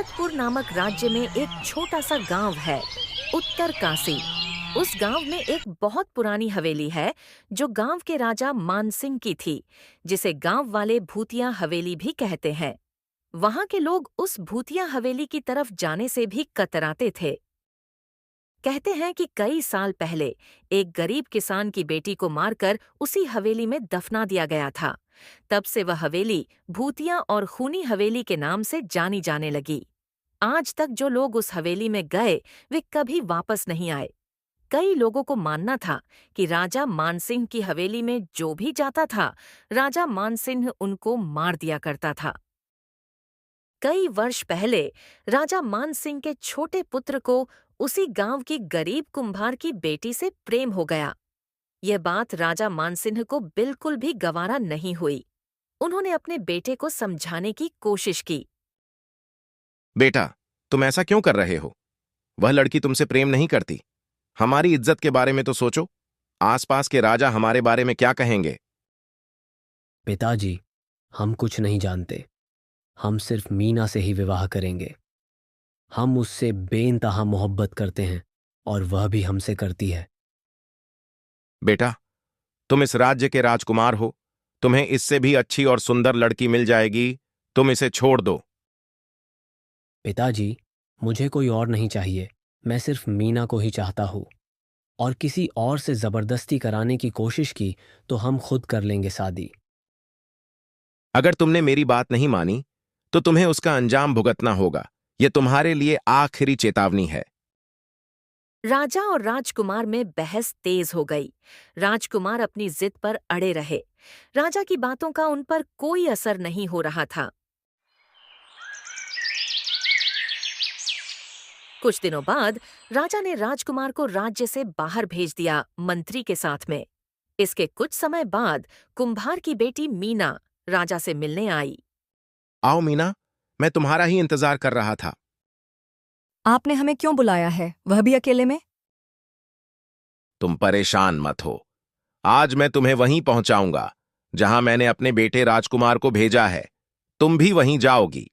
भरतपुर नामक राज्य में एक छोटा सा गांव है, उत्तर काशी। उस गांव में एक बहुत पुरानी हवेली है जो गांव के राजा मानसिंह की थी, जिसे गांव वाले भूतिया हवेली भी कहते हैं। वहां के लोग उस भूतिया हवेली की तरफ जाने से भी कतराते थे। कहते हैं कि कई साल पहले एक गरीब किसान की बेटी को मारकर उसी हवेली में दफना दिया गया था। तब से वह हवेली भूतिया और खूनी हवेली के नाम से जानी जाने लगी। आज तक जो लोग उस हवेली में गए वे कभी वापस नहीं आए। कई लोगों को मानना था कि राजा मानसिंह की हवेली में जो भी जाता था, राजा मानसिंह उनको मार दिया करता था। कई वर्ष पहले राजा मानसिंह के छोटे पुत्र को उसी गांव की गरीब कुम्हार की बेटी से प्रेम हो गया। यह बात राजा मानसिंह को बिल्कुल भी गवारा नहीं हुई। उन्होंने अपने बेटे को समझाने की कोशिश की। बेटा, तुम ऐसा क्यों कर रहे हो? वह लड़की तुमसे प्रेम नहीं करती। हमारी इज्जत के बारे में तो सोचो। आसपास के राजा हमारे बारे में क्या कहेंगे? पिताजी, हम कुछ नहीं जानते। हम सिर्फ मीना से ही विवाह करेंगे। हम उससे बेइंतहा मोहब्बत करते हैं और वह भी हमसे करती है। बेटा, तुम इस राज्य के राजकुमार हो। तुम्हें इससे भी अच्छी और सुंदर लड़की मिल जाएगी। तुम इसे छोड़ दो। पिताजी, मुझे कोई और नहीं चाहिए। मैं सिर्फ मीना को ही चाहता हूँ। और किसी और से जबरदस्ती कराने की कोशिश की तो हम खुद कर लेंगे शादी। अगर तुमने मेरी बात नहीं मानी तो तुम्हें उसका अंजाम भुगतना होगा। यह तुम्हारे लिए आखिरी चेतावनी है। राजा और राजकुमार में बहस तेज हो गई। राजकुमार अपनी जिद पर अड़े रहे। राजा की बातों का उन पर कोई असर नहीं हो रहा था। कुछ दिनों बाद राजा ने राजकुमार को राज्य से बाहर भेज दिया, मंत्री के साथ में। इसके कुछ समय बाद कुम्हार की बेटी मीना राजा से मिलने आई। आओ मीना, मैं तुम्हारा ही इंतजार कर रहा था। आपने हमें क्यों बुलाया है, वह भी अकेले में? तुम परेशान मत हो। आज मैं तुम्हें वहीं पहुंचाऊंगा जहां मैंने अपने बेटे राजकुमार को भेजा है। तुम भी वहीं जाओगी।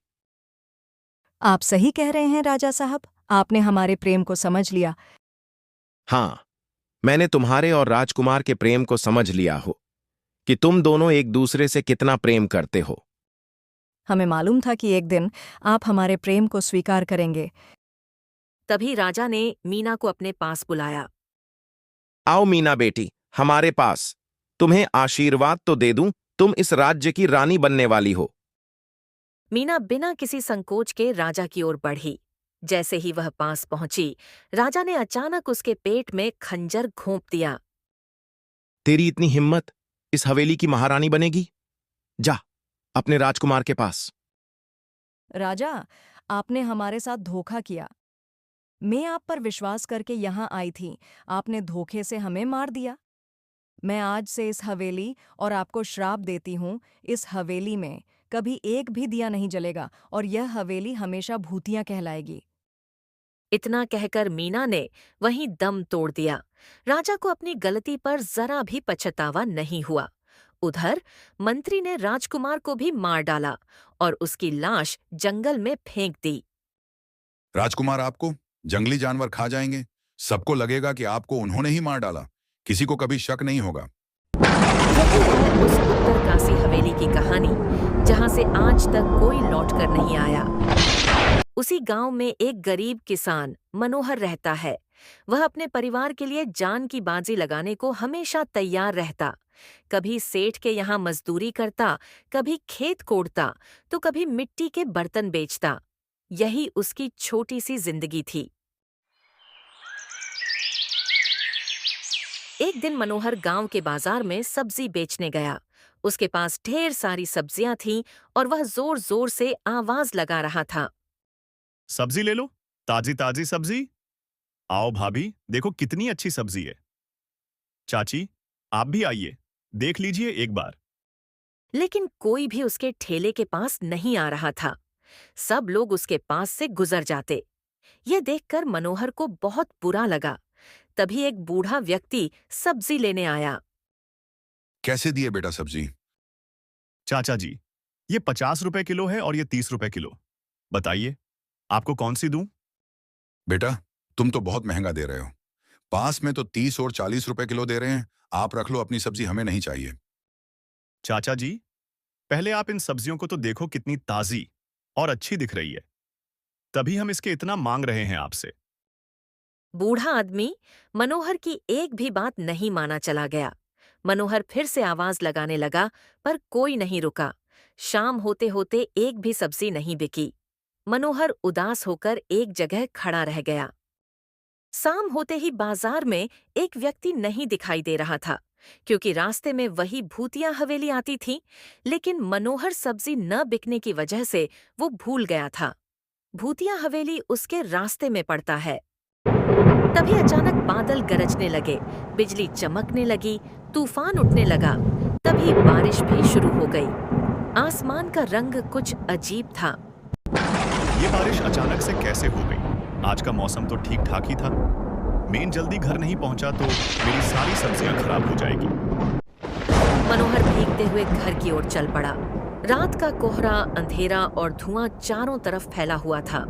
आप सही कह रहे हैं राजा साहब, आपने हमारे प्रेम को समझ लिया। हाँ, मैंने तुम्हारे और राजकुमार के प्रेम को समझ लिया हो कि तुम दोनों एक दूसरे से कितना प्रेम करते हो। हमें मालूम था कि एक दिन आप हमारे प्रेम को स्वीकार करेंगे। तभी राजा ने मीना को अपने पास बुलाया। आओ मीना बेटी, हमारे पास। तुम्हें आशीर्वाद तो दे दूं, तुम इस राज्य की रानी बनने वाली हो। मीना बिना किसी संकोच के राजा की ओर बढ़ी। जैसे ही वह पास पहुंची, राजा ने अचानक उसके पेट में खंजर घोंप दिया। तेरी इतनी हिम्मत, इस हवेली की महारानी बनेगी? जा, अपने राजकुमार के पास। राजा, आपने हमारे साथ धोखा किया। मैं आप पर विश्वास करके यहाँ आई थी, आपने धोखे से हमें मार दिया। मैं आज से इस हवेली और आपको श्राप देती हूँ, इस हवेली में कभी एक भी दिया नहीं जलेगा और यह हवेली हमेशा भूतिया कहलाएगी। इतना कहकर मीना ने वहीं दम तोड़ दिया। राजा को अपनी गलती पर जरा भी पछतावा नहीं हुआ। उधर मंत्री ने राजकुमार को भी मार डाला और उसकी लाश जंगल में फेंक दी। राजकुमार आपको जंगली जानवर खा जाएंगे। सबको लगेगा कि आपको उन्होंने ही मार डाला। किसी को कभी शक नहीं होगा। यही है उस उत्तरकाशी हवेली की कहानी, जहां से आज तक कोई लौटकर नहीं आया। उसी गांव में एक गरीब किसान मनोहर रहता है। वह अपने परिवार के लिए जान की बाजी लगाने को हमेशा तैयार रहता। कभी सेठ के यहाँ मजदूरी करता, कभी खेत कोड़ता, तो कभी मिट्टी के बर्तन बेचता। यही उसकी छोटी सी जिंदगी थी। एक दिन मनोहर गांव के बाजार में सब्जी बेचने गया। उसके पास ढेर सारी सब्जियां थीं और वह जोर जोर से आवाज लगा रहा था। सब्जी ले लो, ताजी ताजी सब्जी। आओ भाभी, देखो कितनी अच्छी सब्जी है। चाची, आप भी आइए, देख लीजिए एक बार। लेकिन कोई भी उसके ठेले के पास नहीं आ रहा था। सब लोग उसके पास से गुजर जाते। यह देखकर मनोहर को बहुत बुरा लगा। तभी एक बूढ़ा व्यक्ति सब्जी लेने आया। कैसे दिए बेटा सब्जी? चाचा जी, ये 50 रुपए किलो है और ये 30 रुपए किलो। बताइए, आपको कौन सी दूं? बेटा, तुम तो बहुत महंगा दे रहे हो। पास में तो 30 और 40 रुपए किलो दे रहे हैं। आप रख लो अपनी सब्जी, हमें नहीं चाहिए। चाचा जी, पहले आप इन सब्जियों को तो देखो कितनी ताजी और अच्छी दिख रही है। तभी हम इसके इतना मांग रहे हैं आपसे। बूढ़ा आदमी मनोहर की एक भी बात नहीं माना चला गया। मनोहर फिर से आवाज लगाने लगा, पर कोई नहीं रुका। शाम होते होते एक भी सब्जी नहीं बिकी। मनोहर उदास होकर एक जगह खड़ा रह गया। शाम होते ही बाजार में एक व्यक्ति नहीं दिखाई दे रहा था, क्योंकि रास्ते में वही भूतिया हवेली आती थी। लेकिन मनोहर सब्जी न बिकने की वजह से वो भूल गया था। भूतिया हवेली उसके रास्ते में पड़ता है। तभी अचानक बादल गरजने लगे, बिजली चमकने लगी, तूफान उठने लगा। तभी बारिश भी शुरू हो गई। आसमान का रंग कुछ अजीब था। ये बारिश अचानक से कैसे हो गई? आज का मौसम तो ठीक ठाक ही था। मैं जल्दी घर नहीं पहुंचा तो मेरी सारी सब्जियां खराब हो जाएगी। मनोहर भीगते हुए घर की ओर चल पड़ा। रात का कोहरा, अंधेरा और धुआं चारों तरफ फैला हुआ था।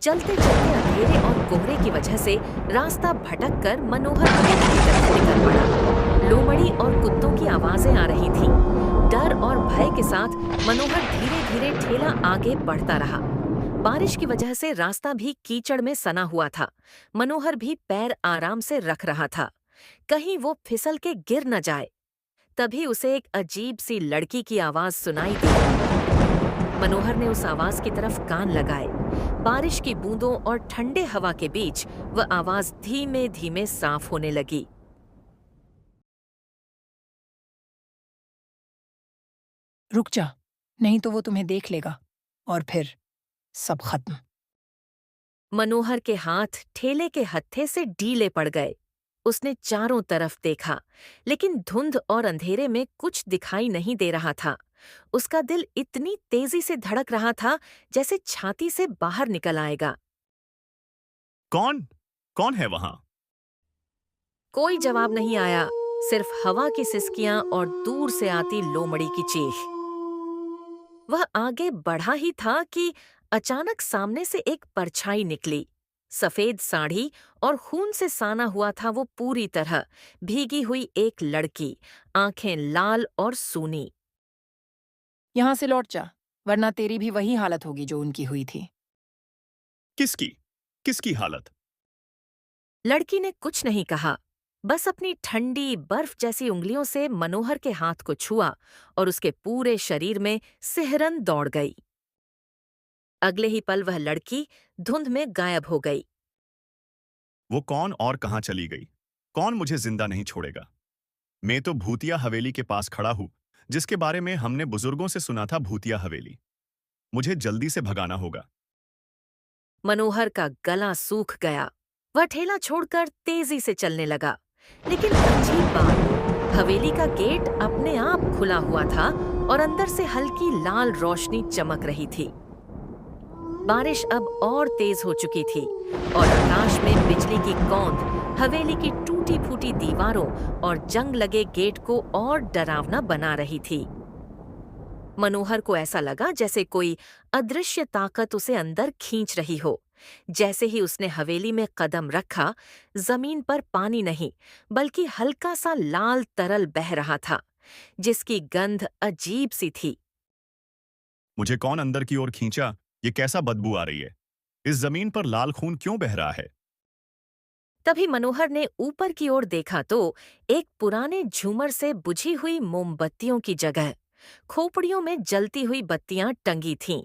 चलते चलते अंधेरे और कोहरे की वजह से रास्ता भटक कर मनोहर हवेली की तरफ निकल पड़ा। लोमड़ी और कुत्तों की आवाजें आ रही थीं। डर और भय के साथ मनोहर धीरे धीरे ठेला आगे बढ़ता रहा। बारिश की वजह से रास्ता भी कीचड़ में सना हुआ था। मनोहर भी पैर आराम से रख रहा था, कहीं वो फिसल के गिर न जाए। तभी उसे एक अजीब सी लड़की की आवाज सुनाई दी। मनोहर ने उस आवाज की तरफ कान लगाए। बारिश की बूंदों और ठंडे हवा के बीच वह आवाज धीमे धीमे साफ होने लगी। रुक जा, नहीं तो वो तुम्हें देख लेगा और फिर सब खत्म। मनोहर के हाथ ठेले के हत्थे से ढीले पड़ गए। उसने चारों तरफ देखा, लेकिन धुंध और अंधेरे में कुछ दिखाई नहीं दे रहा था। उसका दिल इतनी तेजी से धड़क रहा था जैसे छाती से बाहर निकल आएगा। कौन कौन है वहां? कोई जवाब नहीं आया, सिर्फ हवा की सिसकियां और दूर से आती लोमड़ी की चीख। वह आगे बढ़ा ही था कि अचानक सामने से एक परछाई निकली। सफेद साड़ी और खून से साना हुआ था वो पूरी तरह, भीगी हुई एक लड़की, आंखें लाल और सूनी। यहां से लौट जा, वरना तेरी भी वही हालत होगी जो उनकी हुई थी। किसकी किसकी हालत? लड़की ने कुछ नहीं कहा, बस अपनी ठंडी बर्फ जैसी उंगलियों से मनोहर के हाथ को छुआ और उसके पूरे शरीर में सिहरन दौड़ गई। अगले ही पल वह लड़की धुंध में गायब हो गई। वो कौन और कहां चली गई? कौन मुझे जिंदा नहीं छोड़ेगा? मैं तो भूतिया हवेली के पास खड़ा हूं, जिसके बारे में हमने बुजुर्गों से सुना था। भूतिया हवेली, मुझे जल्दी से भगाना होगा। मनोहर का गला सूख गया। वह ठेला छोड़कर तेजी से चलने लगा। लेकिन अजीब बात, हवेली का गेट अपने आप खुला हुआ था और अंदर से हल्की लाल रोशनी चमक रही थी। बारिश अब और तेज हो चुकी थी और आकाश में बिजली की कौंध हवेली की टूटी फूटी दीवारों और जंग लगे गेट को और डरावना बना रही थी। मनोहर को ऐसा लगा जैसे कोई अदृश्य ताकत उसे अंदर खींच रही हो। जैसे ही उसने हवेली में कदम रखा, जमीन पर पानी नहीं, बल्कि हल्का सा लाल तरल बह रहा था, जिसकी गंध अजीब सी थी। मुझे कौन अंदर की ओर खींचा? ये कैसा बदबू आ रही है? इस जमीन पर लाल खून क्यों बह रहा है? तभी मनोहर ने ऊपर की ओर देखा तो एक पुराने झूमर से बुझी हुई मोमबत्तियों की जगह खोपड़ियों में जलती हुई बत्तियां टंगी थीं।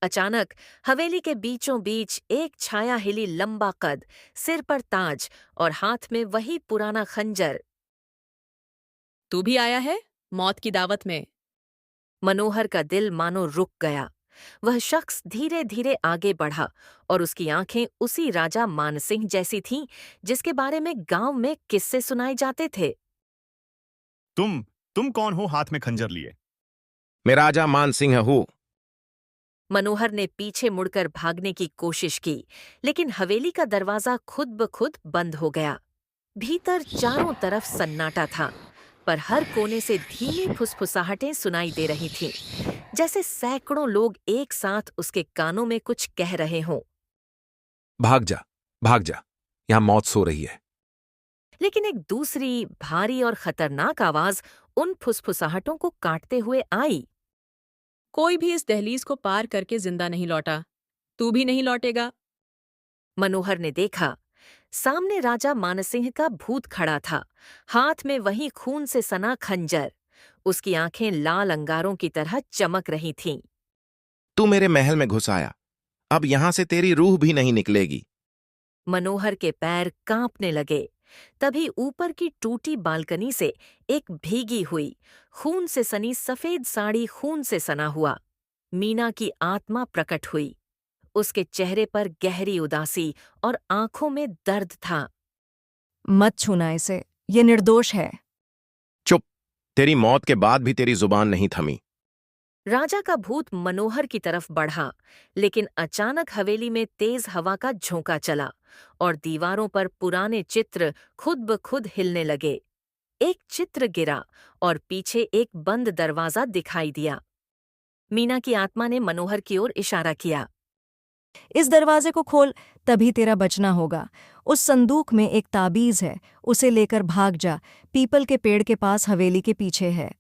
अचानक हवेली के बीचों बीच एक छाया हिली, लंबा कद, सिर पर ताज और हाथ में वही पुराना खंजर। तू भी आया है मौत की दावत में? मनोहर का दिल मानो रुक गया। वह शख्स धीरे धीरे आगे बढ़ा और उसकी आंखें उसी राजा मानसिंह जैसी थीं, जिसके बारे में गांव में किस्से सुनाए जाते थे। तुम कौन हो हाथ में खंजर लिए? मैं राजा मान सिंह हूँ। मनोहर ने पीछे मुड़कर भागने की कोशिश की, लेकिन हवेली का दरवाजा खुद ब खुद बंद हो गया। भीतर चारों तरफ सन्नाटा था। पर हर कोने से धीमी फुसफुसाहटें सुनाई दे रही थीं, जैसे सैकड़ों लोग एक साथ उसके कानों में कुछ कह रहे हों। भाग जा, यहां मौत सो रही है। लेकिन एक दूसरी भारी और खतरनाक आवाज उन फुसफुसाहटों को काटते हुए आई। कोई भी इस दहलीज को पार करके जिंदा नहीं लौटा। तू भी नहीं लौटेगा। मनोहर ने देखा, सामने राजा मानसिंह का भूत खड़ा था, हाथ में वही खून से सना खंजर। उसकी आंखें लाल अंगारों की तरह चमक रही थीं। तू मेरे महल में घुस आया, अब यहां से तेरी रूह भी नहीं निकलेगी। मनोहर के पैर कांपने लगे। तभी ऊपर की टूटी बालकनी से एक भीगी हुई, खून से सनी सफेद साड़ी खून से सना हुआ मीना की आत्मा प्रकट हुई। उसके चेहरे पर गहरी उदासी और आंखों में दर्द था। मत छूना इसे, ये निर्दोष है। चुप, तेरी मौत के बाद भी तेरी जुबान नहीं थमी। राजा का भूत मनोहर की तरफ बढ़ा, लेकिन अचानक हवेली में तेज हवा का झोंका चला और दीवारों पर पुराने चित्र खुद ब खुद हिलने लगे। एक चित्र गिरा और पीछे एक बंद दरवाजा दिखाई दिया। मीना की आत्मा ने मनोहर की ओर इशारा किया। इस दरवाजे को खोल, तभी तेरा बचना होगा। उस संदूक में एक ताबीज है, उसे लेकर भाग जा। पीपल के पेड़ के पास हवेली के पीछे है।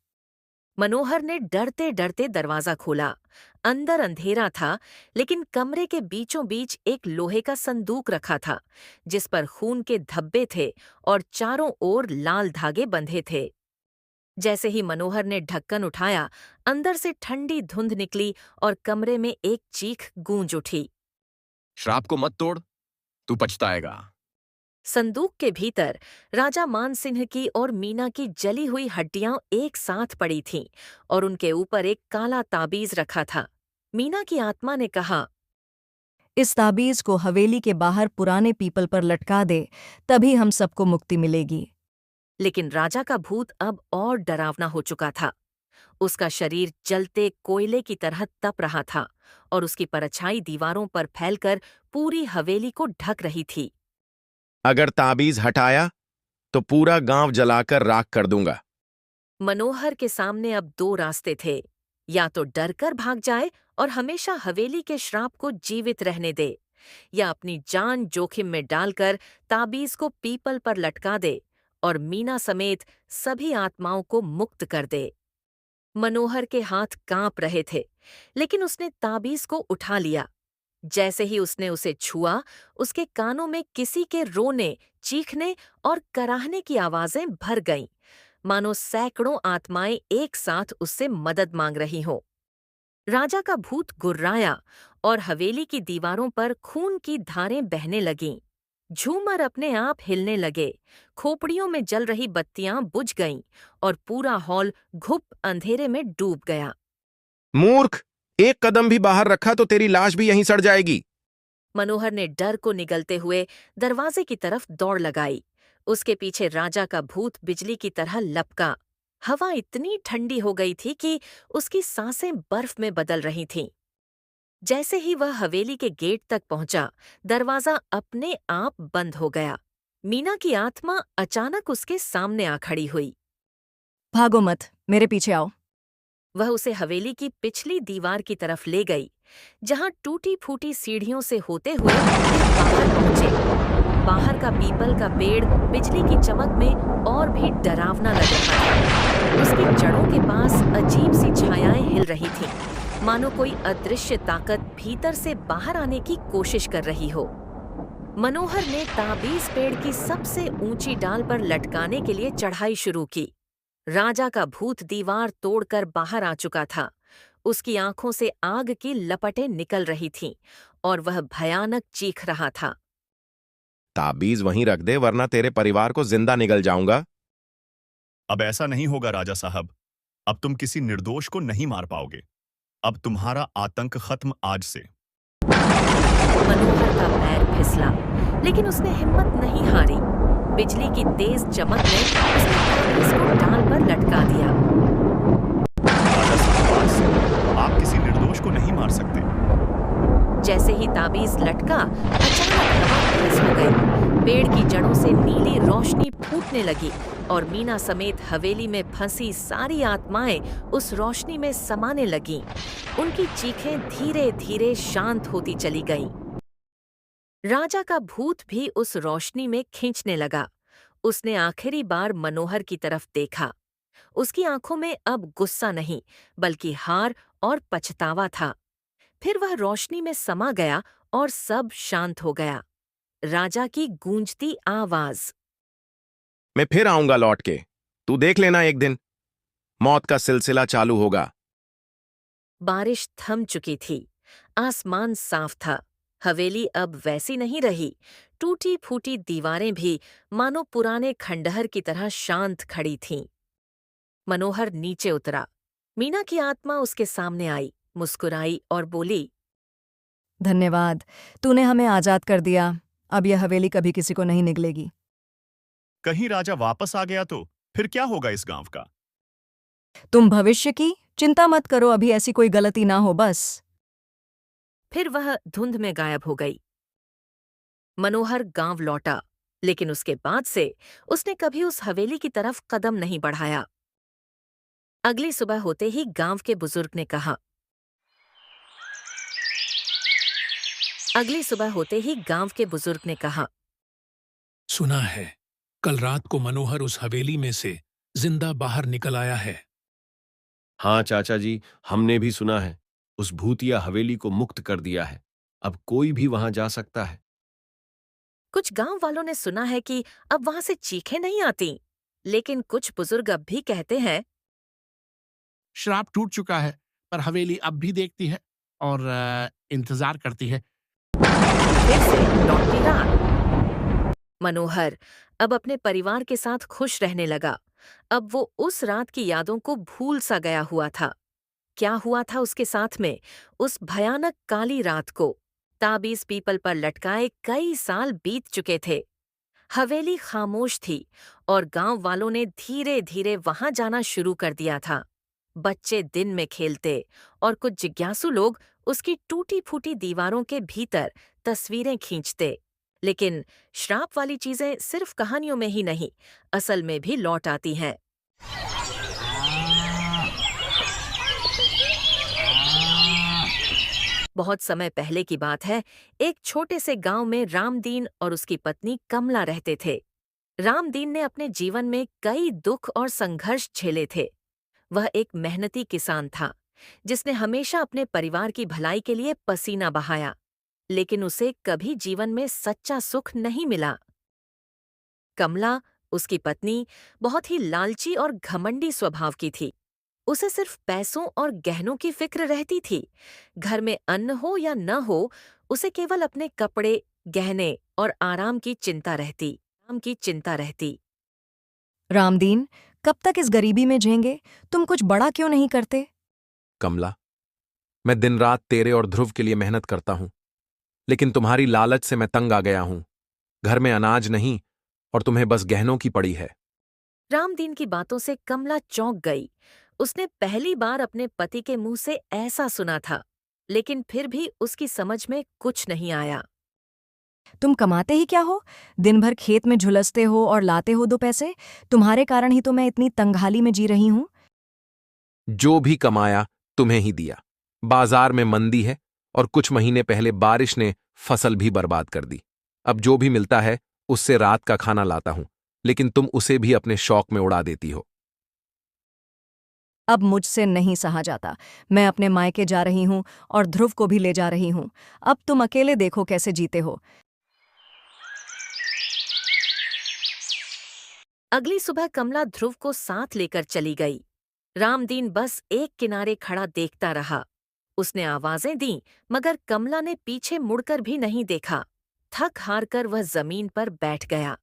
मनोहर ने डरते डरते दरवाजा खोला। अंदर अंधेरा था, लेकिन कमरे के बीचों बीच एक लोहे का संदूक रखा था, जिस पर खून के धब्बे थे और चारों ओर लाल धागे बंधे थे। जैसे ही मनोहर ने ढक्कन उठाया, अंदर से ठंडी धुंध निकली और कमरे में एक चीख गूंज उठी। श्राप को मत तोड़, तू पछताएगा। संदूक के भीतर राजा मानसिंह की और मीना की जली हुई हड्डियां एक साथ पड़ी थीं और उनके ऊपर एक काला ताबीज रखा था। मीना की आत्मा ने कहा, इस ताबीज को हवेली के बाहर पुराने पीपल पर लटका दे, तभी हम सबको मुक्ति मिलेगी। लेकिन राजा का भूत अब और डरावना हो चुका था। उसका शरीर जलते कोयले की तरह तप रहा था और उसकी परछाई दीवारों पर फैलकर पूरी हवेली को ढक रही थी। अगर ताबीज हटाया तो पूरा गांव जलाकर राख कर दूंगा। मनोहर के सामने अब दो रास्ते थे, या तो डरकर भाग जाए और हमेशा हवेली के श्राप को जीवित रहने दे, या अपनी जान जोखिम में डालकर ताबीज को पीपल पर लटका दे और मीना समेत सभी आत्माओं को मुक्त कर दे। मनोहर के हाथ कांप रहे थे, लेकिन उसने ताबीज को उठा लिया। जैसे ही उसने उसे छुआ, उसके कानों में किसी के रोने, चीखने और कराहने की आवाजें भर गईं, मानो सैकड़ों आत्माएं एक साथ उससे मदद मांग रही हों। राजा का भूत गुर्राया और हवेली की दीवारों पर खून की धारें बहने लगीं। झूमर अपने आप हिलने लगे, खोपड़ियों में जल रही बत्तियां बुझ गईं और पूरा हॉल घुप अंधेरे में डूब गया। मूर्ख, एक कदम भी बाहर रखा तो तेरी लाश भी यहीं सड़ जाएगी। मनोहर ने डर को निगलते हुए दरवाजे की तरफ दौड़ लगाई। उसके पीछे राजा का भूत बिजली की तरह लपका। हवा इतनी ठंडी हो गई थी कि उसकी सांसें बर्फ में बदल रही थीं। जैसे ही वह हवेली के गेट तक पहुंचा, दरवाजा अपने आप बंद हो गया। मीना की आत्मा अचानक उसके सामने आ खड़ी हुई। भागो मत, मेरे पीछे आओ। वह उसे हवेली की पिछली दीवार की तरफ ले गई, जहां टूटी-फूटी सीढ़ियों से होते हुए वे बाहर पहुंचे। बाहर का पीपल का पेड़ बिजली की चमक में और भी डरावना लग रहा था। उसकी जड़ों के पास अजीब सी छायाएं हिल रही थीं, मानो कोई अदृश्य ताकत भीतर से बाहर आने की कोशिश कर रही हो। मनोहर ने ताबीज पेड़ की सबसे ऊंची डाल पर लटकाने के लिए चढ़ाई शुरू की। राजा का भूत दीवार तोड़कर बाहर आ चुका था। उसकी आंखों से आग की लपटें निकल रही थीं और वह भयानक चीख रहा था। ताबीज वहीं रख दे, वरना तेरे परिवार को जिंदा निगल जाऊंगा। अब ऐसा नहीं होगा राजा साहब। अब तुम किसी निर्दोष को नहीं मार पाओगे। अब तुम्हारा आतंक खत्म आज से। मनोहर का पैर फिसला, लेकिन उसने हिम्मत नहीं हारी। बिजली की तेज चमक ने उसने ताबीज को डाल पर लटका दिया। राजा साहब, आज से आप किसी निर्दोष को नहीं मार सकते। जैसे ही ताबीज लटका, अचानक हवा तेज हो गई। पेड़ की जड़ों से नीली रोशनी फूटने लगी और मीना समेत हवेली में फंसी सारी आत्माएं उस रोशनी में समाने लगीं। उनकी चीखें धीरे धीरे शांत होती चली गईं। राजा का भूत भी उस रोशनी में खींचने लगा। उसने आखिरी बार मनोहर की तरफ देखा। उसकी आंखों में अब गुस्सा नहीं, बल्कि हार और पछतावा था। फिर वह रोशनी में समा गया और सब शांत हो गया। राजा की गूंजती आवाज, मैं फिर आऊंगा लौट के, तू देख लेना एक दिन मौत का सिलसिला चालू होगा। बारिश थम चुकी थी। आसमान साफ था। हवेली अब वैसी नहीं रही। टूटी फूटी दीवारें भी मानो पुराने खंडहर की तरह शांत खड़ी थीं। मनोहर नीचे उतरा। मीना की आत्मा उसके सामने आई, मुस्कुराई और बोली, धन्यवाद, तूने हमें आजाद कर दिया। अब यह हवेली कभी किसी को नहीं निगलेगी। कहीं राजा वापस आ गया तो फिर क्या होगा इस गांव का? तुम भविष्य की चिंता मत करो, अभी ऐसी कोई गलती ना हो बस। फिर वह धुंध में गायब हो गई। मनोहर गांव लौटा, लेकिन उसके बाद से उसने कभी उस हवेली की तरफ कदम नहीं बढ़ाया। अगली सुबह होते ही गांव के बुजुर्ग ने कहा, सुना है कल रात को मनोहर उस हवेली में से जिंदा बाहर निकल आया है। हाँ चाचा जी, हमने भी सुना है। उस भूतिया हवेली को मुक्त कर दिया है। अब कोई भी वहां जा सकता है। कुछ गांव वालों ने सुना है कि अब वहां से चीखें नहीं आती, लेकिन कुछ बुजुर्ग अब भी कहते हैं, श्राप टूट चुका है, पर हवेली अब भी देखती है और इंतजार करती है। फिर से लौटती रात। मनोहर अब अपने परिवार के साथ खुश रहने लगा। अब वो उस रात की यादों को भूल सा गया हुआ था। क्या हुआ था उसके साथ में उस भयानक काली रात को? ताबीज पीपल पर लटकाए कई साल बीत चुके थे। हवेली खामोश थी और गांव वालों ने धीरे धीरे वहां जाना शुरू कर दिया था। बच्चे दिन में खेलते और कुछ जिज्ञासु लोग उसकी टूटी फूटी दीवारों के भीतर तस्वीरें खींचते। लेकिन श्राप वाली चीजें सिर्फ कहानियों में ही नहीं, असल में भी लौट आती हैं। बहुत समय पहले की बात है। एक छोटे से गांव में रामदीन और उसकी पत्नी कमला रहते थे। रामदीन ने अपने जीवन में कई दुख और संघर्ष झेले थे। वह एक मेहनती किसान था, जिसने हमेशा अपने परिवार की भलाई के लिए पसीना बहाया, लेकिन उसे कभी जीवन में सच्चा सुख नहीं मिला। कमला, उसकी पत्नी, बहुत ही लालची और घमंडी स्वभाव की थी। उसे सिर्फ पैसों और गहनों की फिक्र रहती थी। घर में अन्न हो या न हो, उसे केवल अपने कपड़े, गहने और आराम की चिंता रहती। रामदीन, कब तक इस गरीबी में झेंगे? तुम कुछ बड़ा क्यों नहीं करते? कमला, मैं दिन रात तेरे और ध्रुव के लिए मेहनत करता हूं, लेकिन तुम्हारी लालच से मैं तंग आ गया हूं। घर में अनाज नहीं और तुम्हें बस गहनों की पड़ी है। रामदीन की बातों से कमला चौंक गई। उसने पहली बार अपने पति के मुंह से ऐसा सुना था, लेकिन फिर भी उसकी समझ में कुछ नहीं आया। तुम कमाते ही क्या हो? दिन भर खेत में झुलसते हो और लाते हो 2 पैसे। तुम्हारे कारण ही तो मैं इतनी तंगहाली में जी रही हूं। जो भी कमाया तुम्हें ही दिया। बाजार में मंदी है और कुछ महीने पहले बारिश ने फसल भी बर्बाद कर दी। अब जो भी मिलता है उससे रात का खाना लाता हूं, लेकिन तुम उसे भी अपने शौक में उड़ा देती हो। अब मुझसे नहीं सहा जाता। मैं अपने मायके जा रही हूं और ध्रुव को भी ले जा रही हूं। अब तुम अकेले देखो कैसे जीते हो। अगली सुबह कमला ध्रुव को साथ लेकर चली गई। रामदीन बस एक किनारे खड़ा देखता रहा। उसने आवाजें दी, मगर कमला ने पीछे मुड़कर भी नहीं देखा। थक हार कर वह जमीन पर बैठ गया।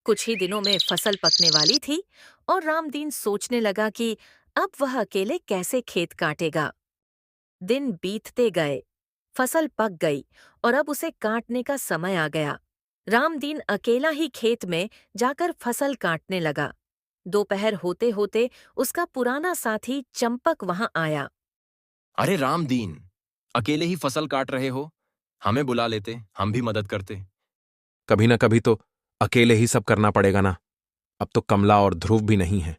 कुछ ही दिनों में फसल पकने वाली थी और रामदीन सोचने लगा कि अब वह अकेले कैसे खेत काटेगा। दिन बीतते गए, फसल पक गई और अब उसे काटने का समय आ गया। रामदीन अकेला ही खेत में जाकर फसल काटने लगा। दोपहर होते होते उसका पुराना साथी चंपक वहां आया। अरे रामदीन, अकेले ही फसल काट रहे हो? हमें बुला लेते, हम भी मदद करते। कभी ना कभी तो अकेले ही सब करना पड़ेगा ना। अब तो कमला और ध्रुव भी नहीं है।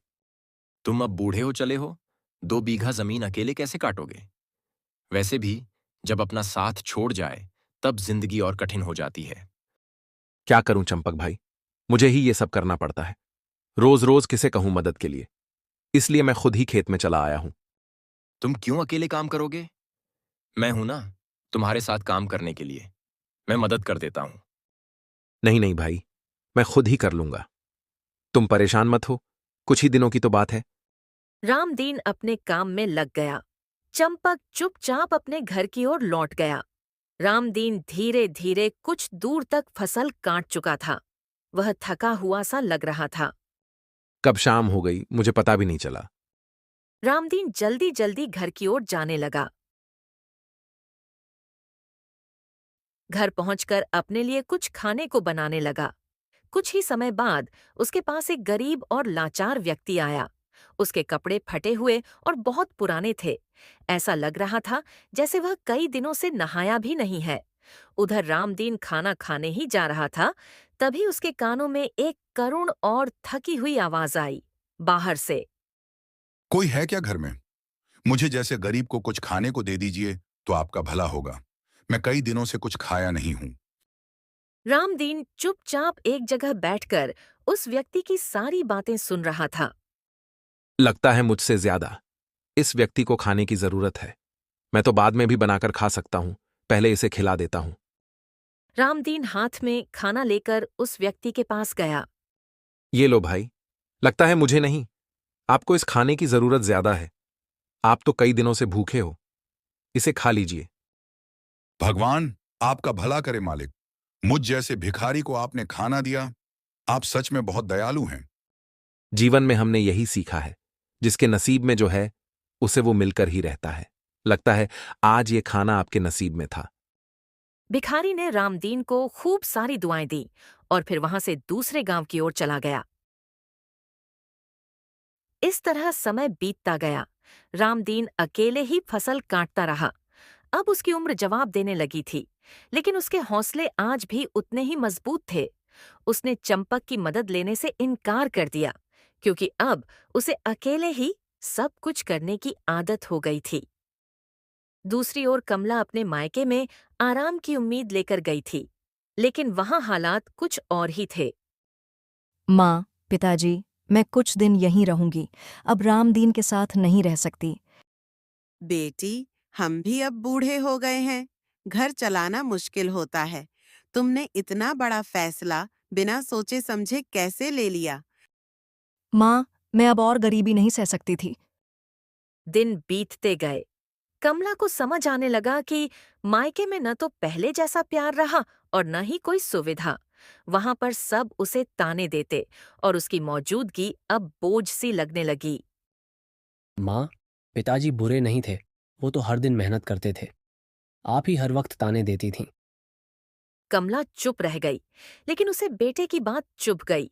तुम अब बूढ़े हो चले हो, 2 बीघा जमीन अकेले कैसे काटोगे? वैसे भी जब अपना साथ छोड़ जाए तब जिंदगी और कठिन हो जाती है। क्या करूं चंपक भाई, मुझे ही ये सब करना पड़ता है। रोज रोज किसे कहूं मदद के लिए, इसलिए मैं खुद ही खेत में चला आया हूं। तुम क्यों अकेले काम करोगे? मैं हूं ना तुम्हारे साथ काम करने के लिए। मैं मदद कर देता हूं। नहीं नहीं भाई, मैं खुद ही कर लूंगा। तुम परेशान मत हो, कुछ ही दिनों की तो बात है। रामदीन अपने काम में लग गया। चंपक चुपचाप अपने घर की ओर लौट गया। रामदीन धीरे धीरे कुछ दूर तक फसल काट चुका था। वह थका हुआ सा लग रहा था। कब शाम हो गई मुझे पता भी नहीं चला। रामदीन जल्दी जल्दी घर की ओर जाने लगा। घर पहुंचकर अपने लिए कुछ खाने को बनाने लगा। कुछ ही समय बाद उसके पास एक गरीब और लाचार व्यक्ति आया। उसके कपड़े फटे हुए और बहुत पुराने थे। ऐसा लग रहा था जैसे वह कई दिनों से नहाया भी नहीं है। उधर रामदीन खाना खाने ही जा रहा था, तभी उसके कानों में एक करुण और थकी हुई आवाज आई बाहर से। कोई है क्या घर में? मुझे जैसे गरीब को कुछ खाने को दे दीजिए तो आपका भला होगा। मैं कई दिनों से कुछ खाया नहीं हूं। रामदीन चुपचाप एक जगह बैठकर उस व्यक्ति की सारी बातें सुन रहा था। लगता है मुझसे ज्यादा इस व्यक्ति को खाने की जरूरत है। मैं तो बाद में भी बनाकर खा सकता हूं, पहले इसे खिला देता हूं। रामदीन हाथ में खाना लेकर उस व्यक्ति के पास गया। ये लो भाई, लगता है मुझे नहीं, आपको इस खाने की जरूरत ज्यादा है। आप तो कई दिनों से भूखे हो, इसे खा लीजिए। भगवान आपका भला करे मालिक, मुझ जैसे भिखारी को आपने खाना दिया। आप सच में बहुत दयालु हैं। जीवन में हमने यही सीखा है, जिसके नसीब में जो है उसे वो मिलकर ही रहता है। लगता है आज ये खाना आपके नसीब में था। भिखारी ने रामदीन को खूब सारी दुआएं दी और फिर वहां से दूसरे गांव की ओर चला गया। इस तरह समय बीतता गया। रामदीन अकेले ही फसल काटता रहा। अब उसकी उम्र जवाब देने लगी थी, लेकिन उसके हौसले आज भी उतने ही मजबूत थे। उसने चंपक की मदद लेने से इनकार कर दिया, क्योंकि अब उसे अकेले ही सब कुछ करने की आदत हो गई थी। दूसरी ओर कमला अपने मायके में आराम की उम्मीद लेकर गई थी, लेकिन वहां हालात कुछ और ही थे। माँ, पिताजी, मैं कुछ दिन यहीं रहूंगी। अब रामदीन के साथ नहीं रह सकती। बेटी, हम भी अब बूढ़े हो गए हैं। घर चलाना मुश्किल होता है। तुमने इतना बड़ा फैसला बिना सोचे समझे कैसे ले लिया? माँ, मैं अब और गरीबी नहीं सह सकती थी। दिन बीतते गए। कमला को समझ आने लगा कि मायके में न तो पहले जैसा प्यार रहा और न ही कोई सुविधा। वहां पर सब उसे ताने देते और उसकी मौजूदगी अब बोझ सी लगने लगी। माँ, पिताजी बुरे नहीं थे, वो तो हर दिन मेहनत करते थे। आप ही हर वक्त ताने देती थीं। कमला चुप रह गई, लेकिन उसे बेटे की बात चुभ गई।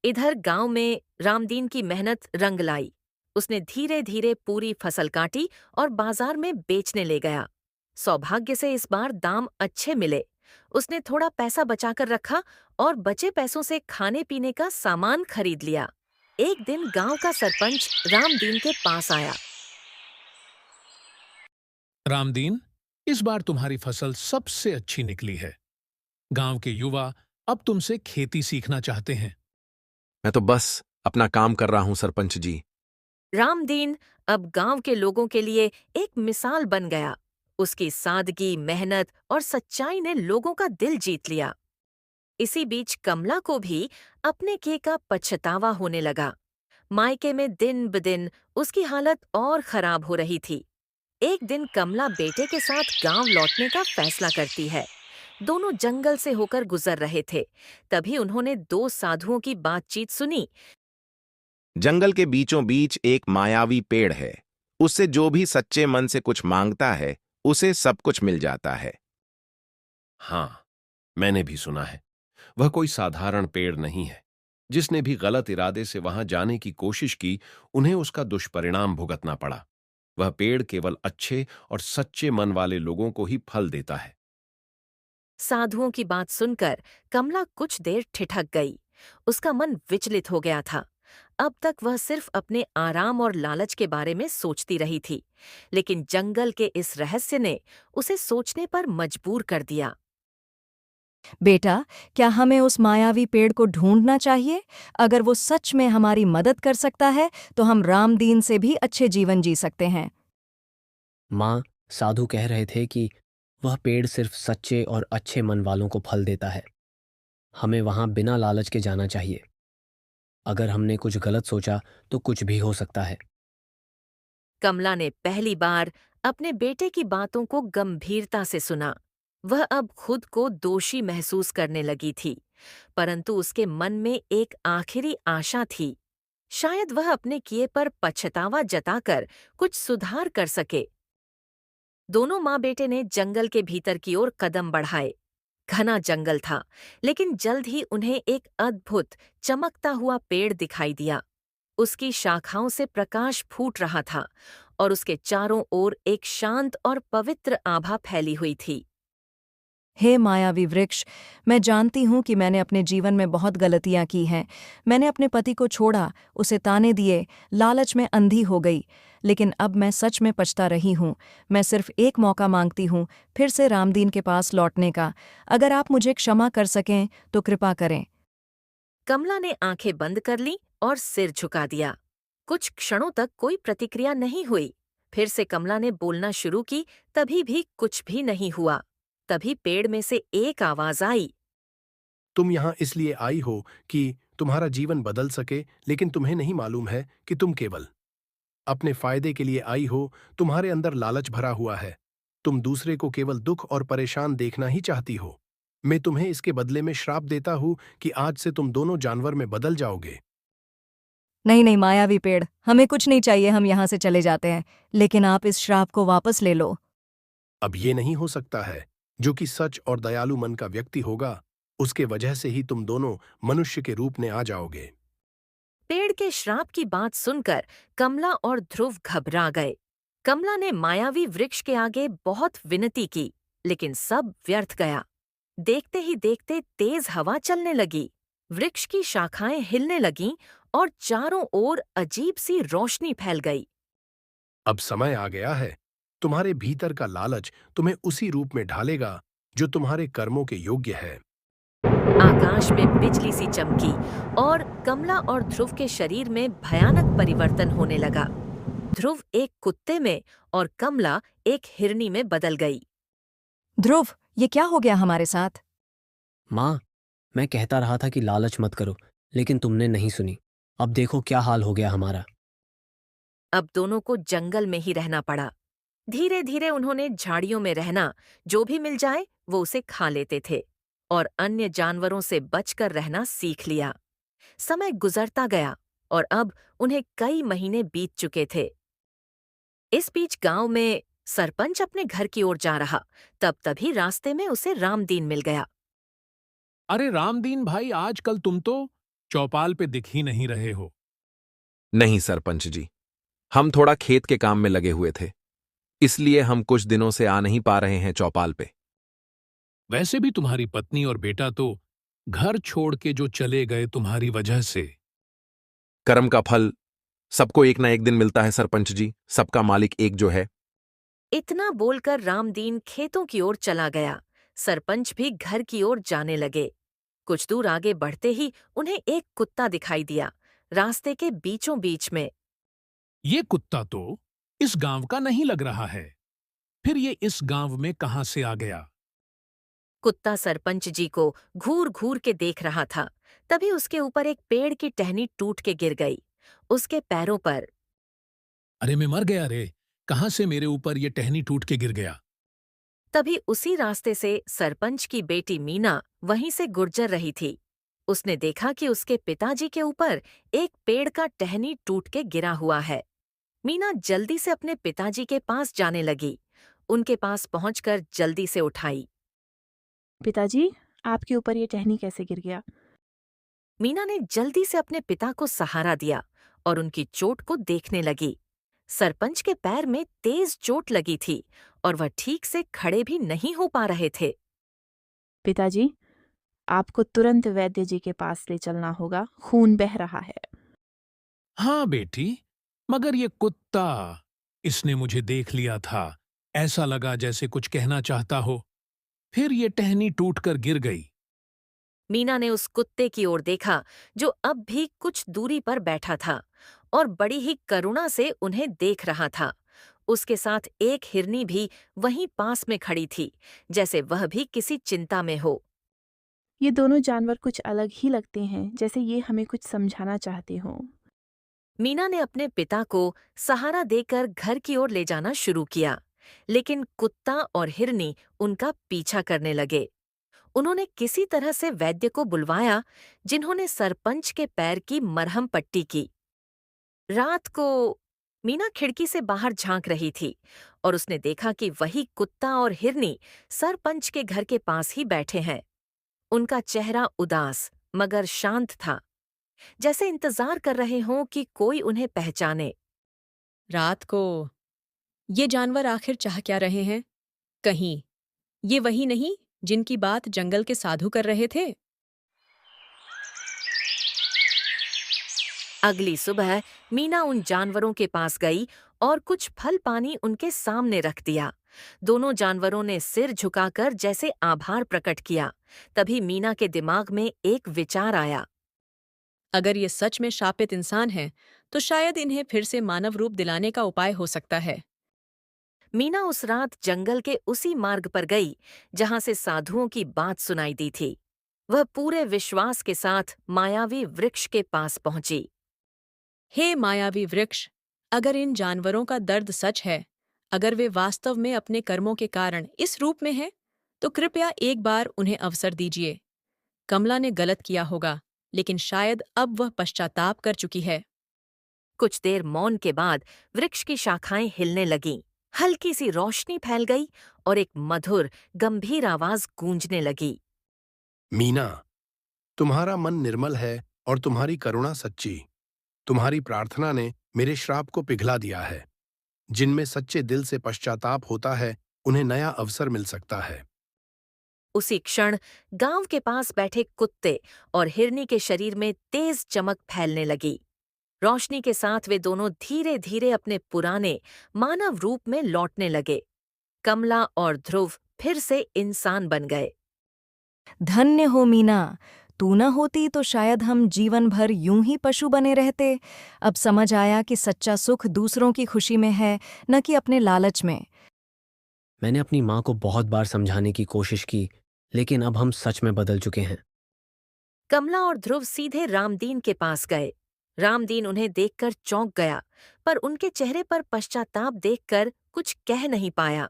इधर गांव में रामदीन की मेहनत रंग लाई। उसने धीरे धीरे पूरी फसल काटी और बाजार में बेचने ले गया। सौभाग्य से इस बार दाम अच्छे मिले। उसने थोड़ा पैसा बचाकर रखा और बचे पैसों से खाने पीने का सामान खरीद लिया। एक दिन गांव का सरपंच रामदीन के पास आया। रामदीन, इस बार तुम्हारी फसल सबसे अच्छी निकली है। गांव के युवा अब तुमसे खेती सीखना चाहते हैं। मैं तो बस अपना काम कर रहा हूं सरपंच जी। रामदीन अब गांव के लोगों के लिए एक मिसाल बन गया। उसकी सादगी, मेहनत और सच्चाई ने लोगों का दिल जीत लिया। इसी बीच कमला को भी अपने किए का पछतावा होने लगा। मायके में दिन ब दिन उसकी हालत और खराब हो रही थी। एक दिन कमला बेटे के साथ गांव लौटने का फैसला करती है। दोनों जंगल से होकर गुजर रहे थे, तभी उन्होंने 2 साधुओं की बातचीत सुनी। जंगल के बीचों बीच एक मायावी पेड़ है, उससे जो भी सच्चे मन से कुछ मांगता है उसे सब कुछ मिल जाता है। हाँ, मैंने भी सुना है। वह कोई साधारण पेड़ नहीं है। जिसने भी गलत इरादे से वहां जाने की कोशिश की, उन्हें उसका दुष्परिणाम भुगतना पड़ा। वह पेड़ केवल अच्छे और सच्चे मन वाले लोगों को ही फल देता है। साधुओं की बात सुनकर कमला कुछ देर ठिठक गई, उसका मन विचलित हो गया था। अब तक वह सिर्फ अपने आराम और लालच के बारे में सोचती रही थी, लेकिन जंगल के इस रहस्य ने उसे सोचने पर मजबूर कर दिया। बेटा, क्या हमें उस मायावी पेड़ को ढूंढना चाहिए? अगर वो सच में हमारी मदद कर सकता है तो हम रामदीन से भी अच्छे जीवन जी सकते हैं। माँ, साधु कह रहे थे कि वह पेड़ सिर्फ सच्चे और अच्छे मन वालों को फल देता है। हमें वहां बिना लालच के जाना चाहिए। अगर हमने कुछ गलत सोचा तो कुछ भी हो सकता है। कमला ने पहली बार अपने बेटे की बातों को गंभीरता से सुना। वह अब खुद को दोषी महसूस करने लगी थी, परंतु उसके मन में एक आखिरी आशा थी। शायद वह अपने किए पर पछतावा जताकर कुछ सुधार कर सके। दोनों माँ बेटे ने जंगल के भीतर की ओर कदम बढ़ाए। घना जंगल था, लेकिन जल्द ही उन्हें एक अद्भुत चमकता हुआ पेड़ दिखाई दिया। उसकी शाखाओं से प्रकाश फूट रहा था और उसके चारों ओर एक शांत और पवित्र आभा फैली हुई थी। हे मायावी वृक्ष, मैं जानती हूँ कि मैंने अपने जीवन में बहुत गलतियाँ की हैं। मैंने अपने पति को छोड़ा, उसे ताने दिए, लालच में अंधी हो गई। लेकिन अब मैं सच में पछता रही हूँ। मैं सिर्फ एक मौका मांगती हूँ फिर से रामदीन के पास लौटने का। अगर आप मुझे क्षमा कर सकें तो कृपा करें। कमला ने आंखें बंद कर लीं और सिर झुका दिया। कुछ क्षणों तक कोई प्रतिक्रिया नहीं हुई। फिर से कमला ने बोलना शुरू की, तभी भी कुछ भी नहीं हुआ। तभी पेड़ में से एक आवाज आई। तुम यहाँ इसलिए आई हो कि तुम्हारा जीवन बदल सके, लेकिन तुम्हें नहीं मालूम है कि तुम केवल अपने फायदे के लिए आई हो। तुम्हारे अंदर लालच भरा हुआ है। तुम दूसरे को केवल दुख और परेशान देखना ही चाहती हो। मैं तुम्हें इसके बदले में श्राप देता हूँ कि आज से तुम दोनों जानवर में बदल जाओगे। नहीं नहीं मायावी पेड़, हमें कुछ नहीं चाहिए, हम यहाँ से चले जाते हैं। लेकिन आप इस श्राप को वापस ले लो। अब ये नहीं हो सकता है। जो कि सच और दयालु मन का व्यक्ति होगा, उसके वजह से ही तुम दोनों मनुष्य के रूप में आ जाओगे। पेड़ के श्राप की बात सुनकर कमला और ध्रुव घबरा गए। कमला ने मायावी वृक्ष के आगे बहुत विनती की, लेकिन सब व्यर्थ गया। देखते ही देखते तेज हवा चलने लगी। वृक्ष की शाखाएं हिलने लगीं और चारों ओर अजीब सी रोशनी फैल गई। अब समय आ गया है। तुम्हारे भीतर का लालच तुम्हें उसी रूप में ढालेगा जो तुम्हारे कर्मों के योग्य है। आकाश में बिजली सी चमकी और कमला और ध्रुव के शरीर में भयानक परिवर्तन होने लगा। ध्रुव एक कुत्ते में और कमला एक हिरनी में बदल गई। ध्रुव, ये क्या हो गया हमारे साथ? माँ, मैं कहता रहा था कि लालच मत करो, लेकिन तुमने नहीं सुनी। अब देखो क्या हाल हो गया हमारा। अब दोनों को जंगल में ही रहना पड़ा। धीरे धीरे उन्होंने झाड़ियों में रहना, जो भी मिल जाए वो उसे खा लेते थे और अन्य जानवरों से बचकर रहना सीख लिया। समय गुजरता गया और अब उन्हें कई महीने बीत चुके थे। इस बीच गांव में सरपंच अपने घर की ओर जा रहा, तभी रास्ते में उसे रामदीन मिल गया। अरे रामदीन भाई, आजकल तुम तो चौपाल पे दिख ही नहीं रहे हो। नहीं सरपंच जी, हम थोड़ा खेत के काम में लगे हुए थे, इसलिए हम कुछ दिनों से आ नहीं पा रहे हैं चौपाल पे। वैसे भी तुम्हारी पत्नी और बेटा तो घर छोड़ के जो चले गए तुम्हारी वजह से। कर्म का फल सबको एक ना एक दिन मिलता है सरपंच जी, सबका मालिक एक जो है। इतना बोलकर रामदीन खेतों की ओर चला गया। सरपंच भी घर की ओर जाने लगे। कुछ दूर आगे बढ़ते ही उन्हें एक कुत्ता दिखाई दिया, रास्ते के बीचों बीच में। ये कुत्ता तो इस गांव का नहीं लग रहा है। फिर ये इस गांव में कहां से आ गया? कुत्ता सरपंच जी को घूर घूर के देख रहा था। तभी उसके ऊपर एक पेड़ की टहनी टूट के गिर गई। उसके पैरों पर। अरे मैं मर गया रे, कहां से मेरे ऊपर ये टहनी टूट के गिर गया? तभी उसी रास्ते से सरपंच की बेटी मीना वहीं से गुजर रही थी। उसने देखा कि उसके पिताजी के ऊपर एक पेड़ का टहनी टूट के गिरा हुआ है। मीना जल्दी से अपने पिताजी के पास जाने लगी। उनके पास पहुंचकर जल्दी से उठाई। पिताजी, आपके ऊपर ये टहनी कैसे गिर गया? मीना ने जल्दी से अपने पिता को सहारा दिया और उनकी चोट को देखने लगी। सरपंच के पैर में तेज चोट लगी थी और वह ठीक से खड़े भी नहीं हो पा रहे थे। पिताजी, आपको तुरंत वैद्य जी के पास ले चलना होगा, खून बह रहा है। हाँ बेटी, मगर ये कुत्ता, इसने मुझे देख लिया था। ऐसा लगा जैसे कुछ कहना चाहता हो, फिर ये टहनी टूटकर गिर गई। मीना ने उस कुत्ते की ओर देखा जो अब भी कुछ दूरी पर बैठा था और बड़ी ही करुणा से उन्हें देख रहा था। उसके साथ एक हिरनी भी वहीं पास में खड़ी थी, जैसे वह भी किसी चिंता में हो। ये दोनों जानवर कुछ अलग ही लगते हैं, जैसे ये हमें कुछ समझाना चाहते हों। मीना ने अपने पिता को सहारा देकर घर की ओर ले जाना शुरू किया, लेकिन कुत्ता और हिरनी उनका पीछा करने लगे। उन्होंने किसी तरह से वैद्य को बुलवाया, जिन्होंने सरपंच के पैर की मरहम पट्टी की। रात को मीना खिड़की से बाहर झांक रही थी और उसने देखा कि वही कुत्ता और हिरनी सरपंच के घर के पास ही बैठे हैं। उनका चेहरा उदास मगर शांत था, जैसे इंतजार कर रहे हों कि कोई उन्हें पहचाने। रात को ये जानवर आखिर चाह क्या रहे हैं? कहीं ये वही नहीं जिनकी बात जंगल के साधु कर रहे थे? अगली सुबह मीना उन जानवरों के पास गई और कुछ फल पानी उनके सामने रख दिया। दोनों जानवरों ने सिर झुकाकर जैसे आभार प्रकट किया। तभी मीना के दिमाग में एक विचार आया। अगर ये सच में शापित इंसान हैं, तो शायद इन्हें फिर से मानव रूप दिलाने का उपाय हो सकता है। मीना उस रात जंगल के उसी मार्ग पर गई जहां से साधुओं की बात सुनाई दी थी। वह पूरे विश्वास के साथ मायावी वृक्ष के पास पहुंची। हे मायावी वृक्ष, अगर इन जानवरों का दर्द सच है, अगर वे वास्तव में अपने कर्मों के कारण इस रूप में हैं, तो कृपया एक बार उन्हें अवसर दीजिए। कमला ने गलत किया होगा, लेकिन शायद अब वह पश्चाताप कर चुकी है। कुछ देर मौन के बाद वृक्ष की शाखाएं हिलने लगीं। हल्की सी रोशनी फैल गई और एक मधुर, गंभीर आवाज गूंजने लगी। मीना, तुम्हारा मन निर्मल है और तुम्हारी करुणा सच्ची। तुम्हारी प्रार्थना ने मेरे श्राप को पिघला दिया है। जिनमें सच्चे दिल से पश्चाताप होता है, उन्हें नया अवसर मिल सकता है। उसी क्षण गांव के पास बैठे कुत्ते और हिरनी के शरीर में तेज चमक फैलने लगी। रोशनी के साथ वे दोनों धीरे धीरे अपने पुराने मानव रूप में लौटने लगे। कमला और ध्रुव फिर से इंसान बन गए। धन्य हो मीना, तू न होती तो शायद हम जीवन भर यूं ही पशु बने रहते। अब समझ आया कि सच्चा सुख दूसरों की खुशी में है, न कि अपने लालच में। मैंने अपनी माँ को बहुत बार समझाने की कोशिश की, लेकिन अब हम सच में बदल चुके हैं। कमला और ध्रुव सीधे रामदीन के पास गए। रामदीन उन्हें देखकर चौंक गया, पर उनके चेहरे पर पश्चाताप देखकर कुछ कह नहीं पाया।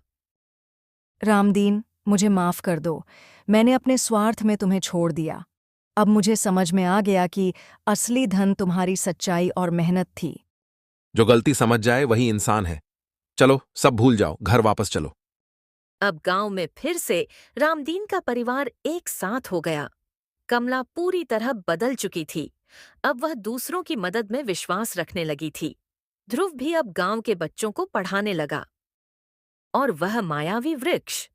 रामदीन, मुझे माफ कर दो। मैंने अपने स्वार्थ में तुम्हें छोड़ दिया। अब मुझे समझ में आ गया कि असली धन तुम्हारी सच्चाई और मेहनत थी। जो गलती समझ जाए वही इंसान है। चलो, सब भूल जाओ, घर वापस चलो। अब गांव में फिर से रामदीन का परिवार एक साथ हो गया। कमला पूरी तरह बदल चुकी थी। अब वह दूसरों की मदद में विश्वास रखने लगी थी। ध्रुव भी अब गांव के बच्चों को पढ़ाने लगा। और वह मायावी वृक्ष,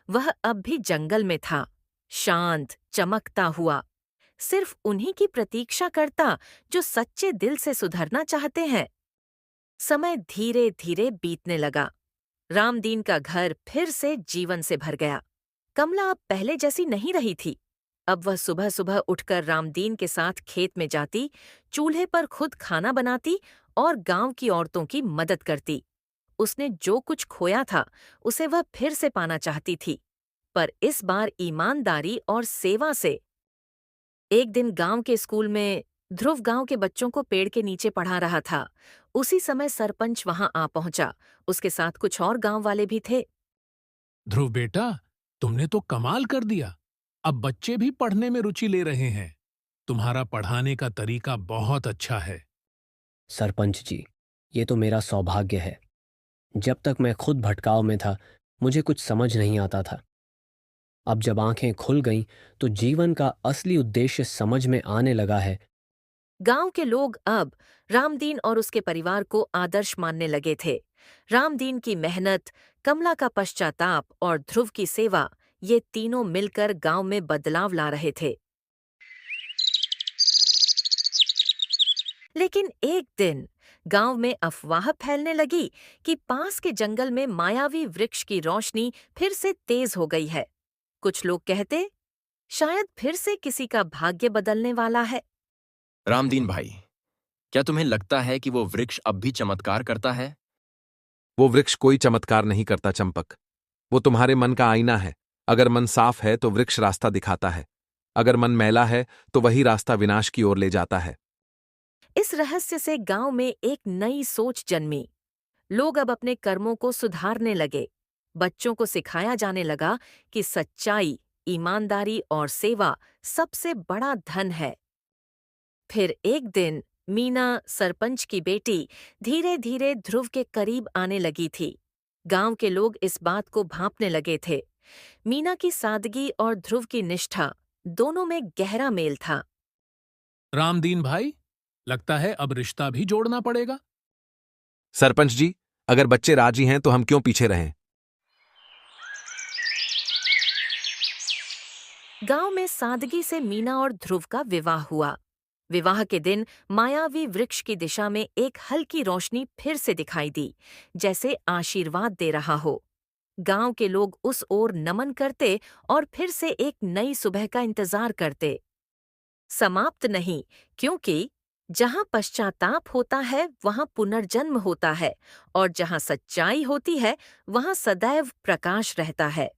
वह अब भी जंगल में था, शांत, चमकता हुआ, सिर्फ उन्हीं की प्रतीक्षा करता जो सच्चे दिल से सुधरना चाहते हैं। समय धीरे धीरे बीतने लगा। रामदीन का घर फिर से जीवन से भर गया। कमला अब पहले जैसी नहीं रही थी। अब वह सुबह सुबह उठकर रामदीन के साथ खेत में जाती, चूल्हे पर खुद खाना बनाती और गांव की औरतों की मदद करती। उसने जो कुछ खोया था उसे वह फिर से पाना चाहती थी, पर इस बार ईमानदारी और सेवा से। एक दिन गांव के स्कूल में ध्रुव गांव के बच्चों को पेड़ के नीचे पढ़ा रहा था। उसी समय सरपंच वहां आ पहुंचा। उसके साथ कुछ और गांव वाले भी थे। ध्रुव बेटा, तुमने तो कमाल कर दिया। अब बच्चे भी पढ़ने में रुचि ले रहे हैं। तुम्हारा पढ़ाने का तरीका बहुत अच्छा है। सरपंच जी, ये तो मेरा सौभाग्य है। जब तक मैं खुद भटकाव में था, मुझे कुछ समझ नहीं आता था। अब जब आंखें खुल गईं, तो जीवन का असली उद्देश्य समझ में आने लगा है। गांव के लोग अब रामदीन और उसके परिवार को आदर्श मानने लगे थे। रामदीन की मेहनत, कमला का पश्चाताप और ध्रुव की सेवा, ये तीनों मिलकर गांव में बदलाव ला रहे थे। लेकिन एक दिन गांव में अफवाह फैलने लगी कि पास के जंगल में मायावी वृक्ष की रोशनी फिर से तेज हो गई है। कुछ लोग कहते, शायद फिर से किसी का भाग्य बदलने वाला है। रामदीन भाई, क्या तुम्हें लगता है कि वो वृक्ष अब भी चमत्कार करता है? वो वृक्ष कोई चमत्कार नहीं करता चंपक। वो तुम्हारे मन का आईना है। अगर मन साफ है तो वृक्ष रास्ता दिखाता है, अगर मन मैला है तो वही रास्ता विनाश की ओर ले जाता है। इस रहस्य से गांव में एक नई सोच जन्मी। लोग अब अपने कर्मों को सुधारने लगे। बच्चों को सिखाया जाने लगा कि सच्चाई, ईमानदारी और सेवा सबसे बड़ा धन है। फिर एक दिन मीना, सरपंच की बेटी, धीरे धीरे ध्रुव के करीब आने लगी थी। गांव के लोग इस बात को भांपने लगे थे। मीना की सादगी और ध्रुव की निष्ठा, दोनों में गहरा मेल था। रामदीन भाई, लगता है अब रिश्ता भी जोड़ना पड़ेगा। सरपंच जी, अगर बच्चे राजी हैं तो हम क्यों पीछे रहें? गांव में सादगी से मीना और ध्रुव का विवाह हुआ। विवाह के दिन मायावी वृक्ष की दिशा में एक हल्की रोशनी फिर से दिखाई दी, जैसे आशीर्वाद दे रहा हो। गांव के लोग उस ओर नमन करते और फिर से एक नई सुबह का इंतजार करते। समाप्त नहीं, क्योंकि जहां पश्चाताप होता है वहां पुनर्जन्म होता है, और जहां सच्चाई होती है वहां सदैव प्रकाश रहता है।